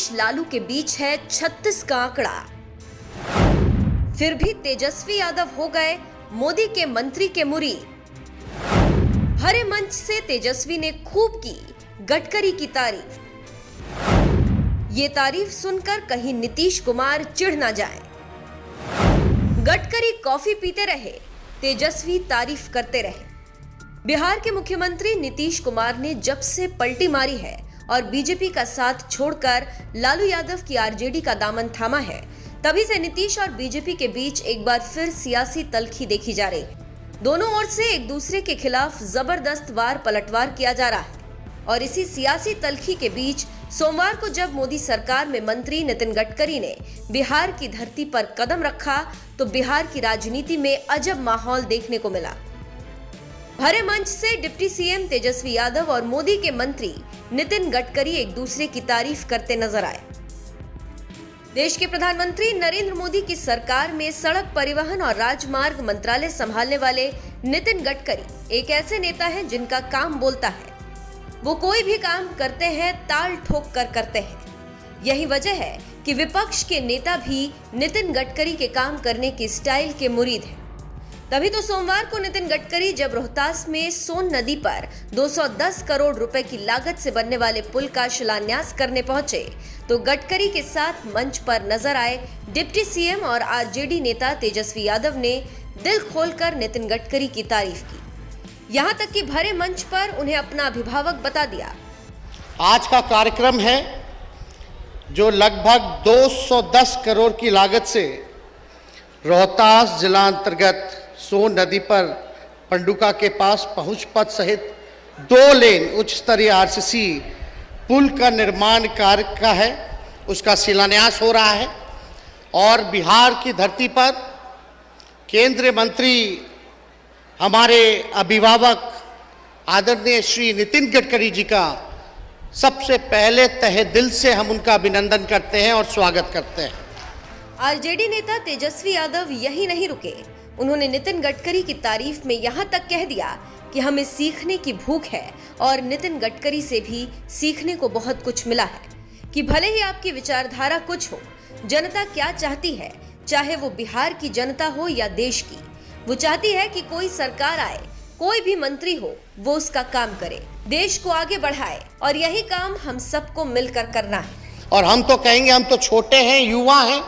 नीतीश लालू के बीच है 36 का आंकड़ा। फिर भी तेजस्वी यादव हो गए मोदी के मंत्री के मुरीद। भरे मंच से तेजस्वी ने खूब की गडकरी की तारीफ। ये तारीफ सुनकर कहीं नीतीश कुमार चिढ़ ना जाए। गडकरी कॉफी पीते रहे, तेजस्वी तारीफ करते रहे। बिहार के मुख्यमंत्री नीतीश कुमार ने जब से पलटी मारी है और बीजेपी का साथ छोड़कर लालू यादव की आरजेडी का दामन थामा है, तभी से नीतीश और बीजेपी के बीच एक बार फिर सियासी तल्खी देखी जा रही है। दोनों ओर से एक दूसरे के खिलाफ जबरदस्त वार पलटवार किया जा रहा है। और इसी सियासी तल्खी के बीच सोमवार को जब मोदी सरकार में मंत्री नितिन गडकरी ने बिहार की धरती पर कदम रखा तो बिहार की राजनीति में अजब माहौल देखने को मिला। भरे मंच से डिप्टी सीएम तेजस्वी यादव और मोदी के मंत्री नितिन गडकरी एक दूसरे की तारीफ करते नजर आए। देश के प्रधानमंत्री नरेंद्र मोदी की सरकार में सड़क परिवहन और राजमार्ग मंत्रालय संभालने वाले नितिन गडकरी एक ऐसे नेता हैं जिनका काम बोलता है। वो कोई भी काम करते हैं ताल ठोक कर करते हैं। यही वजह है कि विपक्ष के नेता भी नितिन गडकरी के काम करने की स्टाइल के मुरीद हैं। तभी तो सोमवार को नितिन गडकरी जब रोहतास में सोन नदी पर 210 करोड़ रुपए की लागत से बनने वाले पुल का शिलान्यास करने पहुंचे तो गडकरी के साथ मंच पर नजर आए डिप्टी सीएम और आरजेडी नेता तेजस्वी यादव ने दिल खोलकर नितिन गडकरी की तारीफ की। यहां तक कि भरे मंच पर उन्हें अपना अभिभावक बता दिया। आज का कार्यक्रम है जो लगभग 210 करोड़ की लागत से रोहतास जिला अंतर्गत सोन नदी पर पंडुका के पास पहुंच पथ सहित 2 लेन उच्च स्तरीय आरसीसी पुल का निर्माण कार्य का है, उसका शिलान्यास हो रहा है। और बिहार की धरती पर केंद्रीय मंत्री हमारे अभिभावक आदरणीय श्री नितिन गडकरी जी का सबसे पहले तहे दिल से हम उनका अभिनंदन करते हैं और स्वागत करते हैं। आरजेडी नेता तेजस्वी यादव यही नहीं रुके, उन्होंने नितिन गडकरी की तारीफ में यहां तक कह दिया कि हमें सीखने की भूख है और नितिन गडकरी से भी सीखने को बहुत कुछ मिला है कि भले ही आपकी विचारधारा कुछ हो, जनता क्या चाहती है, चाहे वो बिहार की जनता हो या देश की, वो चाहती है कि कोई सरकार आए, कोई भी मंत्री हो, वो उसका काम करे, देश को आगे बढ़ाए और यही काम हम सबको मिलकर करना है। और हम तो कहेंगे, हम तो छोटे हैं, युवा हैं,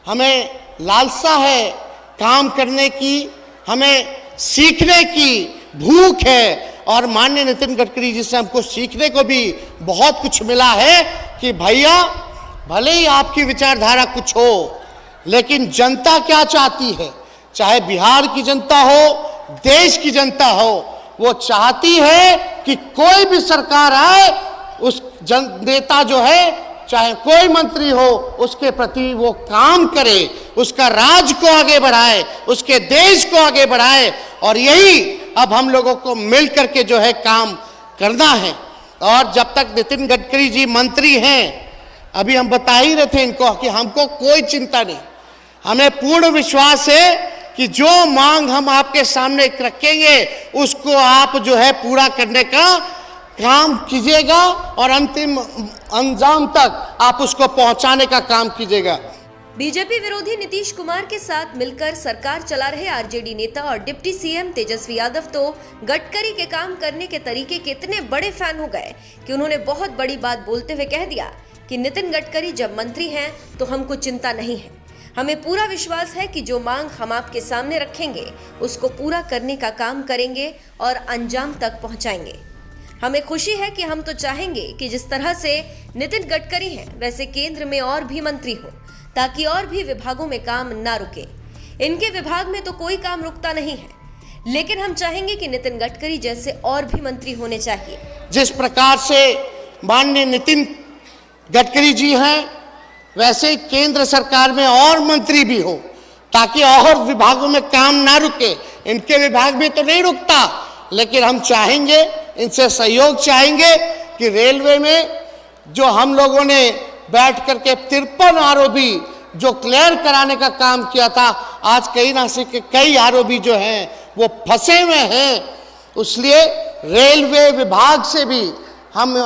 हमें लालसा है काम करने की, हमें सीखने की भूख है। और माननीय नितिन गडकरी जी से हमको सीखने को भी बहुत कुछ मिला है कि भैया भले ही आपकी विचारधारा कुछ हो, लेकिन जनता क्या चाहती है, चाहे बिहार की जनता हो, देश की जनता हो, वो चाहती है कि कोई भी सरकार आए, उस नेता जो है, चाहे कोई मंत्री हो, उसके प्रति वो काम करे, उसका राज को आगे बढ़ाए, उसके देश को आगे बढ़ाए। और यही अब हम लोगों को मिल करके जो है काम करना है। और जब तक नितिन गडकरी जी मंत्री हैं, अभी हम बता ही रहे थे इनको कि हमको कोई चिंता नहीं, हमें पूर्ण विश्वास है कि जो मांग हम आपके सामने रखेंगे उसको आप जो है पूरा करने का काम कीजिएगा और अंतिम अंजाम तक आप उसको पहुंचाने का काम कीजिएगा। बीजेपी विरोधी नीतीश कुमार के साथ मिलकर सरकार चला रहे आरजेडी नेता और डिप्टी सीएम तेजस्वी यादव तो गडकरी के काम करने के तरीके के इतने बड़े फैन हो गए कि उन्होंने बहुत बड़ी बात बोलते हुए कह दिया कि नितिन गडकरी जब मंत्री हैं तो हमको चिंता नहीं है, हमें पूरा विश्वास है कि जो मांग हम आपके सामने रखेंगे उसको पूरा करने का काम करेंगे और अंजाम तक पहुंचाएंगे। हमें खुशी है कि हम तो चाहेंगे कि जिस तरह से नितिन गडकरी हैं वैसे केंद्र में और भी मंत्री हो, ताकि और भी विभागों में काम ना रुके। इनके विभाग में तो कोई काम रुकता नहीं है, लेकिन हम चाहेंगे कि नितिन गडकरी जैसे और भी मंत्री होने चाहिए। जिस प्रकार से माननीय नितिन गडकरी जी हैं, वैसे केंद्र सरकार में और मंत्री भी हो, ताकि और विभागों में काम ना रुके। इनके विभाग में तो नहीं रुकता, लेकिन हम चाहेंगे, इनसे सहयोग चाहेंगे कि रेलवे में जो हम लोगों ने बैठ करके 53 आरओबी जो क्लियर कराने का काम किया था, आज कई ना से कई आरओबी जो हैं वो फंसे हुए हैं। इसलिए रेलवे विभाग से भी हम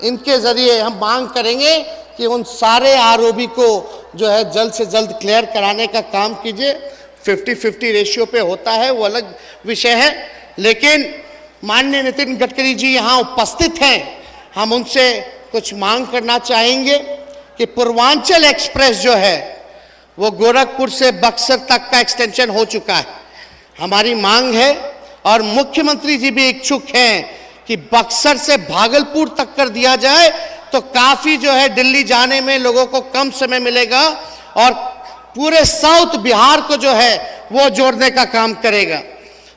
इनके जरिए हम मांग करेंगे कि उन सारे आरओबी को जो है जल्द से जल्द क्लियर कराने का काम कीजिए। 50-50 रेशियो पे होता है वो अलग विषय है, लेकिन माननीय नितिन गडकरी जी यहाँ उपस्थित हैं, हम उनसे कुछ मांग करना चाहेंगे कि पूर्वांचल एक्सप्रेस जो है वो गोरखपुर से बक्सर तक का एक्सटेंशन हो चुका है। हमारी मांग है और मुख्यमंत्री जी भी इच्छुक हैं कि बक्सर से भागलपुर तक कर दिया जाए, तो काफी जो है दिल्ली जाने में लोगों को कम समय मिलेगा और पूरे साउथ बिहार को जो है वो जोड़ने का काम करेगा।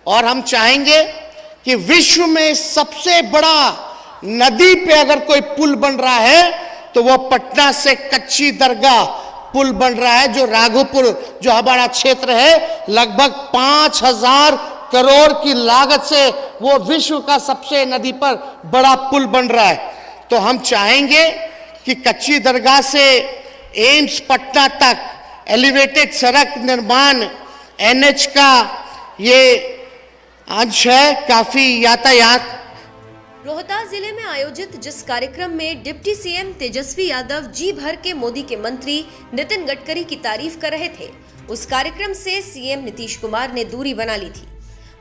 और हम चाहेंगे कि विश्व में सबसे बड़ा नदी पे अगर कोई पुल बन रहा है तो वो पटना से कच्ची दरगाह पुल बन रहा है, जो राघोपुर जो हमारा क्षेत्र है, लगभग 5000 करोड़ की लागत से वो विश्व का सबसे नदी पर बड़ा पुल बन रहा है। तो हम चाहेंगे कि कच्ची दरगाह से एम्स पटना तक एलिवेटेड सड़क निर्माण एनएच का ये अंश है, काफी यातायात। रोहतास जिले में आयोजित जिस कार्यक्रम में डिप्टी सीएम तेजस्वी यादव जी भर के मोदी के मंत्री नितिन गडकरी की तारीफ कर रहे थे, उस कार्यक्रम से सीएम नीतीश कुमार ने दूरी बना ली थी।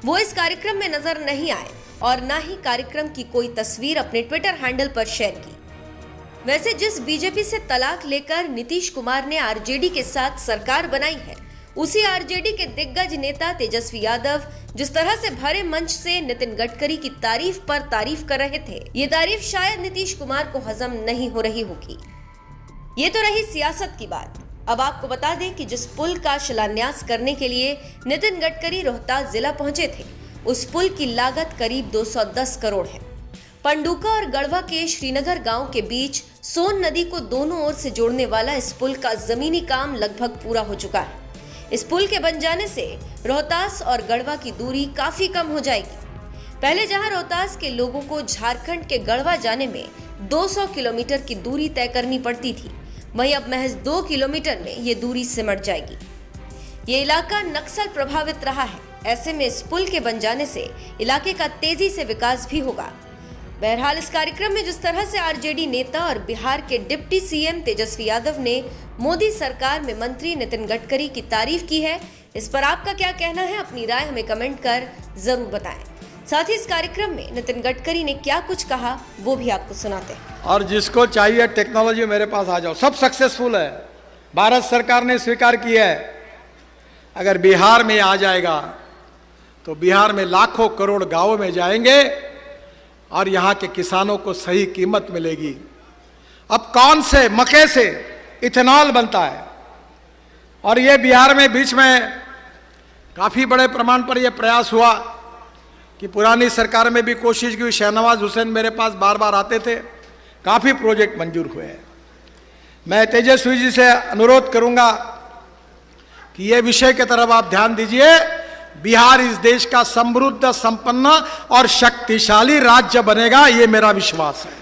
वो इस कार्यक्रम में नजर नहीं आए और न ही कार्यक्रम की कोई तस्वीर अपने ट्विटर हैंडल पर शेयर की। वैसे जिस बीजेपी से तलाक लेकर नीतीश कुमार ने आरजेडी के साथ सरकार बनाई है, उसी आरजेडी के दिग्गज नेता तेजस्वी यादव जिस तरह से भरे मंच से नितिन गडकरी की तारीफ पर तारीफ कर रहे थे, ये तारीफ शायद नीतीश कुमार को हजम नहीं हो रही होगी। ये तो रही सियासत की बात। अब आपको बता दें कि जिस पुल का शिलान्यास करने के लिए नितिन गडकरी रोहतास जिला पहुंचे थे, उस पुल की लागत करीब 210 करोड़ है। पंडुका और गढ़वा के श्रीनगर गांव के बीच सोन नदी को दोनों ओर से जोड़ने वाला इस पुल का जमीनी काम लगभग पूरा हो चुका है। इस पुल के बन जाने से रोहतास और गढ़वा की दूरी काफी कम हो जाएगी। पहले जहां रोहतास के लोगों को झारखंड के गढ़वा जाने में 200 किलोमीटर की दूरी तय करनी पड़ती थी, वहीं अब महज 2 किलोमीटर में ये दूरी सिमट जाएगी। ये इलाका नक्सल प्रभावित रहा है, ऐसे में इस पुल के बन जाने से इलाके का तेजी से विकास भी होगा। बहरहाल इस कार्यक्रम में जिस तरह से आरजेडी नेता और बिहार के डिप्टी सीएम तेजस्वी यादव ने मोदी सरकार में मंत्री नितिन गडकरी की तारीफ की है, इस पर आपका क्या कहना है? अपनी राय हमें कमेंट कर जरूर बताएं। साथ ही इस कार्यक्रम में नितिन गडकरी ने क्या कुछ कहा वो भी आपको सुनाते हैं। और जिसको चाहिए टेक्नोलॉजी मेरे पास आ जाओ, सब सक्सेसफुल है, भारत सरकार ने स्वीकार किया है। अगर बिहार में आ जाएगा तो बिहार में लाखों करोड़ गांवों में जाएंगे और यहाँ के किसानों को सही कीमत मिलेगी। अब कौन से मक्के से इथेनॉल बनता है, और ये बिहार में बीच में काफ़ी बड़े प्रमाण पर यह प्रयास हुआ कि पुरानी सरकार में भी कोशिश की। शहनवाज हुसैन मेरे पास बार बार आते थे, काफ़ी प्रोजेक्ट मंजूर हुए हैं। मैं तेजस्वी जी से अनुरोध करूंगा कि ये विषय की तरफ आप ध्यान दीजिए। बिहार इस देश का समृद्ध, संपन्न और शक्तिशाली राज्य बनेगा, ये मेरा विश्वास है।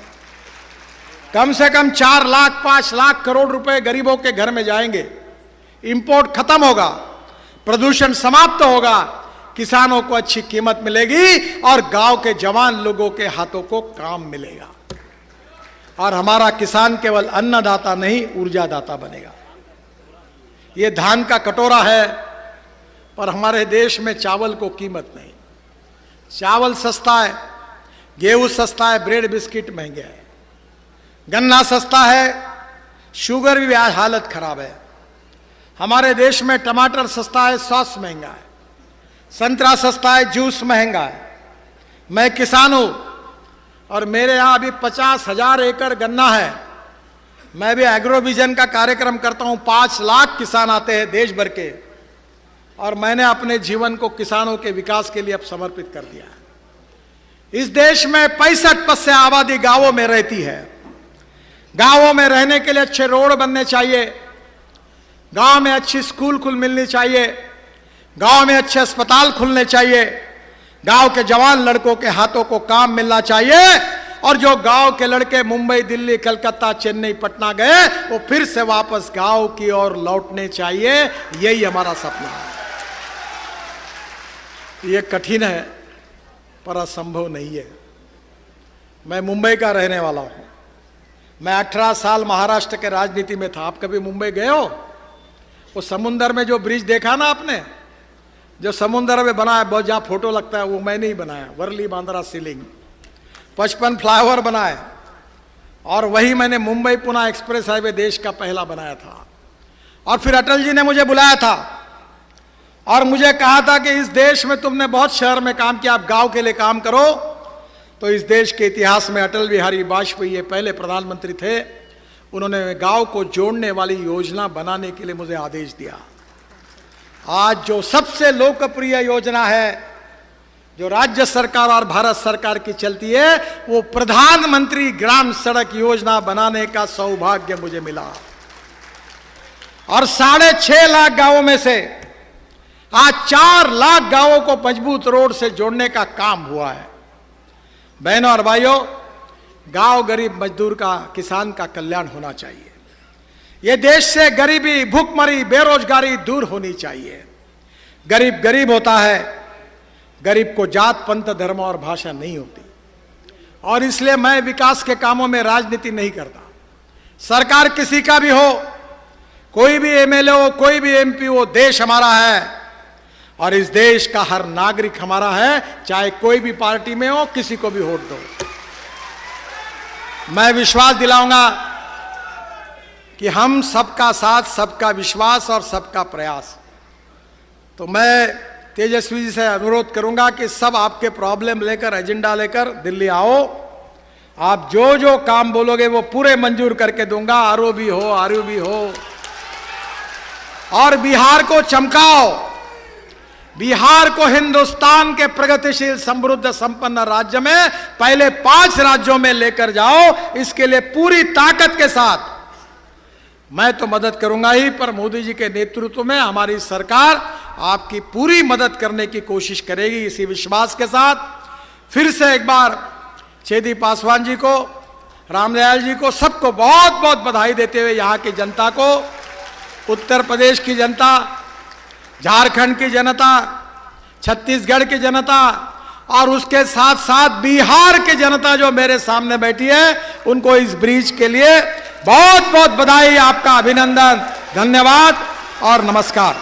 कम से कम 4 लाख 5 लाख करोड़ रुपए गरीबों के घर में जाएंगे, इंपोर्ट खत्म होगा, प्रदूषण समाप्त होगा, किसानों को अच्छी कीमत मिलेगी और गांव के जवान लोगों के हाथों को काम मिलेगा। और हमारा किसान केवल अन्नदाता नहीं, ऊर्जादाता बनेगा। ये धान का कटोरा है, पर हमारे देश में चावल को कीमत नहीं। चावल सस्ता है, गेहूं सस्ता है, ब्रेड बिस्किट महंगे हैं, गन्ना सस्ता है, शुगर भी हालत खराब है। हमारे देश में टमाटर सस्ता है, सॉस महंगा है, संतरा सस्ता है, जूस महंगा है। मैं किसान हूं और मेरे यहाँ अभी 50,000 एकड़ गन्ना है। मैं भी एग्रो विजन का कार्यक्रम करता हूं, 5 लाख किसान आते हैं देश भर के, और मैंने अपने जीवन को किसानों के विकास के लिए अब समर्पित कर दिया है। इस देश में 65% आबादी गांवों में रहती है। गांवों में रहने के लिए अच्छे रोड बनने चाहिए, गांव में अच्छी स्कूल मिलनी चाहिए, गांव में अच्छे अस्पताल खुलने चाहिए, गांव के जवान लड़कों के हाथों को काम मिलना चाहिए, और जो गांव के लड़के मुंबई, दिल्ली, कलकत्ता, चेन्नई, पटना गए वो फिर से वापस गांव की ओर लौटने चाहिए। यही हमारा सपना है। ये कठिन है पर असंभव नहीं है। मैं मुंबई का रहने वाला हूं, मैं 18 साल महाराष्ट्र के राजनीति में था। आप कभी मुंबई गए हो? वो समुंदर में जो ब्रिज देखा ना आपने, जो समुंदर में बना है, बहुत जहाँ फोटो लगता है, वो मैंने ही बनाया। वर्ली बांद्रा सीलिंग 55 फ्लाईओवर बनाए, और वही मैंने मुंबई पुणे एक्सप्रेस हाईवे देश का पहला बनाया था। और फिर अटल जी ने मुझे बुलाया था और मुझे कहा था कि इस देश में तुमने बहुत शहर में काम किया, आप गांव के लिए काम करो। तो इस देश के इतिहास में अटल बिहारी वाजपेयी पहले प्रधानमंत्री थे, उन्होंने गांव को जोड़ने वाली योजना बनाने के लिए मुझे आदेश दिया। आज जो सबसे लोकप्रिय योजना है, जो राज्य सरकार और भारत सरकार की चलती है, वो प्रधानमंत्री ग्राम सड़क योजना बनाने का सौभाग्य मुझे मिला। और 6.5 लाख गांवों में से आज 4 लाख गांवों को मजबूत रोड से जोड़ने का काम हुआ है। बहनों और भाइयों, गांव गरीब मजदूर का, किसान का कल्याण होना चाहिए। ये देश से गरीबी, भूखमरी, बेरोजगारी दूर होनी चाहिए। गरीब गरीब होता है, गरीब को जात पंथ धर्म और भाषा नहीं होती। और इसलिए मैं विकास के कामों में राजनीति नहीं करता। सरकार किसी का भी हो, कोई भी एमएलए हो, कोई भी एमपी हो, देश हमारा है और इस देश का हर नागरिक हमारा है, चाहे कोई भी पार्टी में हो, किसी को भी वोट दो। मैं विश्वास दिलाऊंगा कि हम सबका साथ, सबका विश्वास और सबका प्रयास। तो मैं तेजस्वी जी से अनुरोध करूंगा कि सब आपके प्रॉब्लम लेकर, एजेंडा लेकर दिल्ली आओ। आप जो जो काम बोलोगे वो पूरे मंजूर करके दूंगा। आरओबी हो, आरयूबी हो, और बिहार को चमकाओ। बिहार को हिंदुस्तान के प्रगतिशील, समृद्ध, संपन्न राज्य में पहले 5 राज्यों में लेकर जाओ। इसके लिए पूरी ताकत के साथ मैं तो मदद करूंगा ही, पर मोदी जी के नेतृत्व में हमारी सरकार आपकी पूरी मदद करने की कोशिश करेगी। इसी विश्वास के साथ फिर से एक बार छेदी पासवान जी को, रामदयाल जी को, सबको बहुत बहुत बधाई देते हुए यहाँ की जनता को, उत्तर प्रदेश की जनता, झारखंड की जनता, छत्तीसगढ़ की जनता और उसके साथ साथ बिहार की जनता जो मेरे सामने बैठी है, उनको इस ब्रिज के लिए बहुत बहुत बधाई, आपका अभिनंदन, धन्यवाद और नमस्कार।